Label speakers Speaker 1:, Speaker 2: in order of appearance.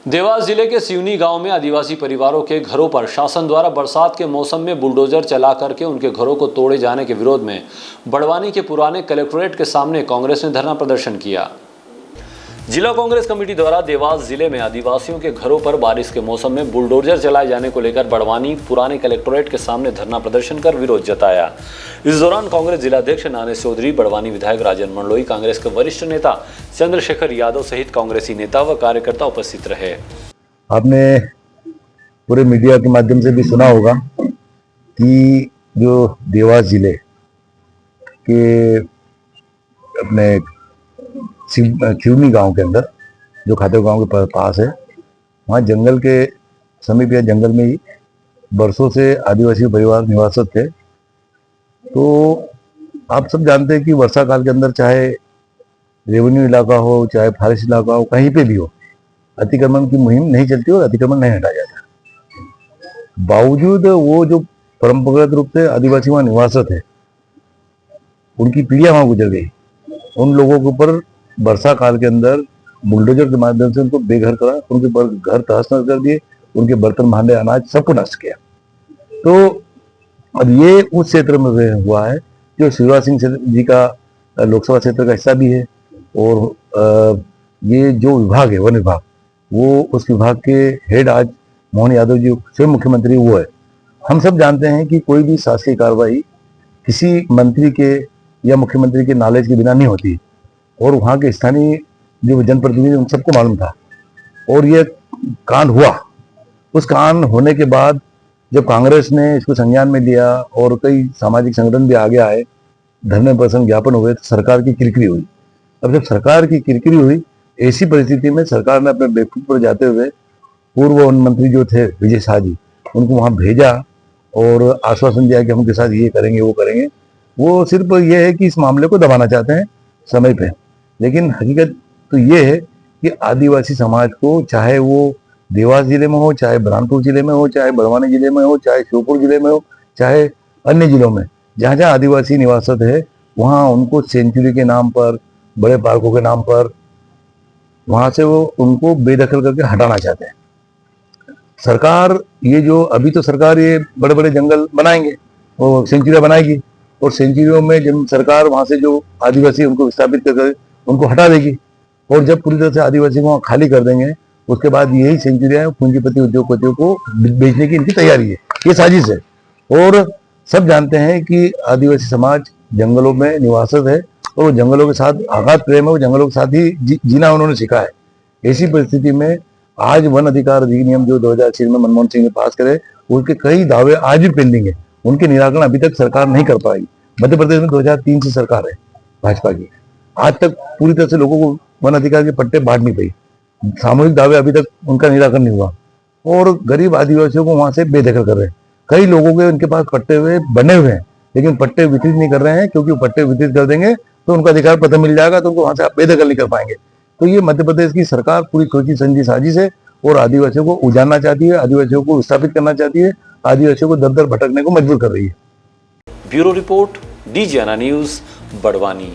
Speaker 1: देवास जिले के सिवनी गांव में आदिवासी परिवारों के घरों पर शासन द्वारा बरसात के मौसम में बुलडोजर चला करके उनके घरों को तोड़े जाने के विरोध में बड़वानी के पुराने कलेक्ट्रेट के सामने कांग्रेस ने धरना प्रदर्शन किया। जिला कांग्रेस कमेटी द्वारा देवास जिले में आदिवासियों के घरों पर बारिश के मौसम में बुलडोजर चलाए जाने को लेकर बड़वानी पुराने कलेक्ट्रेट के सामने धरना प्रदर्शन कर विरोध जताया। इस दौरान कांग्रेस जिलाध्यक्ष नानेश चौधरी, बड़वानी विधायक राजन मंडलोई, कांग्रेस के वरिष्ठ नेता चंद्रशेखर यादव सहित कांग्रेसी नेता व कार्यकर्ता उपस्थित रहे।
Speaker 2: आपने पूरे मीडिया के माध्यम से भी सुना होगा कि जो देवास जिले के अपने सिवनी गांव के अंदर जो खाते गांव के पास है, वहाँ जंगल के समीप या जंगल में ही बरसों से आदिवासी परिवार निवासित थे। तो आप सब जानते हैं कि वर्षा काल के अंदर चाहे रेवेन्यू इलाका हो, चाहे फॉरेस्ट इलाका हो, कहीं पे भी हो, अतिक्रमण की मुहिम नहीं चलती और अतिक्रमण नहीं हटाया जाता। बावजूद वो जो परंपरागत रूप से आदिवासी वहाँ निवासित है, उनकी पीढ़ियां वहाँ गुजर गई। उन लोगों के ऊपर वर्षा काल के अंदर बुलडोजर के माध्यम से उनको बेघर करा, उनके घर तहस नहस कर दिए, उनके बर्तन भांडे अनाज सबको नष्ट किया। तो अब ये उस क्षेत्र में हुआ है जो शिवराज सिंह जी का लोकसभा क्षेत्र का हिस्सा भी है, और ये जो विभाग है वन विभाग, वो उस विभाग के हेड आज मोहन यादव जी स्वयं मुख्यमंत्री वो है। हम सब जानते हैं कि कोई भी शासकीय कार्रवाई किसी मंत्री के या मुख्यमंत्री के नॉलेज के बिना नहीं होती, और वहाँ के स्थानीय जो जनप्रतिनिधि उन सबको मालूम था। और ये कांड हुआ, उस कांड होने के बाद जब कांग्रेस ने इसको संज्ञान में लिया और कई सामाजिक संगठन भी आगे आए, धरने प्रदर्शन ज्ञापन हुए, तो सरकार की किरकिरी हुई। अब जब सरकार की किरकिरी हुई, ऐसी परिस्थिति में सरकार ने अपने बेवकूफ पर जाते हुए पूर्व वन मंत्री जो थे विजय शाह जी, उनको वहाँ भेजा और आश्वासन दिया कि हम उनके साथ ये करेंगे वो करेंगे। वो सिर्फ ये है कि इस मामले को दबाना चाहते हैं समय पे, लेकिन हकीकत तो ये है कि आदिवासी समाज को, चाहे वो देवास जिले में हो, चाहे बुरहानपुर जिले में हो, चाहे बड़वानी जिले में हो, चाहे श्योपुर जिले में हो, चाहे अन्य जिलों में जहाँ जहाँ आदिवासी निवासित है, वहाँ उनको सेंचुरी के नाम पर, बड़े पार्कों के नाम पर वहाँ से वो उनको बेदखल करके हटाना चाहते हैं। सरकार ये जो अभी तो सरकार ये बड़े बड़े जंगल बनाएंगे, वो सेंचुरियाँ बनाएगी, और सेंचुरियों में जब सरकार वहाँ से जो आदिवासी उनको विस्थापित कर उनको हटा देगी, और जब पूरी तरह से आदिवासी को वहाँ खाली कर देंगे, उसके बाद यही सेंचुरियाँ पूंजीपति उद्योगपतियों को बेचने की इनकी तैयारी है। ये साजिश है। और सब जानते हैं कि आदिवासी समाज जंगलों में निवासित है, और वो जंगलों के साथ आघात प्रेम है, वो जंगलों के साथ ही जीना उन्होंने सीखा है। ऐसी परिस्थिति में आज वन अधिकार अधिनियम जो 2006 में मनमोहन सिंह ने पास करे, उनके कई दावे आज भी पेंडिंग है, उनके निराकरण अभी तक सरकार नहीं कर पाई। मध्य प्रदेश में 2003 से सरकार है भाजपा की, आज तक पूरी तरह से लोगों को वन अधिकार के पट्टे बांट नहीं पाई। सामूहिक दावे अभी तक उनका निराकरण नहीं हुआ, और गरीब आदिवासियों को वहां से बेदखल कर रहे हैं। कई लोगों के उनके पास पट्टे हुए बने हुए हैं, लेकिन पट्टे वितरित नहीं कर रहे हैं, क्योंकि पट्टे वितरित कर देंगे तो उनका अधिकार पता मिल जाएगा, तो उनको वहां से बेदखल नहीं कर पाएंगे। तो ये मध्य प्रदेश की सरकार पूरी सोची समझी साजिश है, और आदिवासियों को उजाड़ना चाहती है, आदिवासियों को विस्थापित करना चाहती है, आदिवासियों को दर दर भटकने को मजबूर कर रही है।
Speaker 1: Bureau report, DGNR news, Barwani.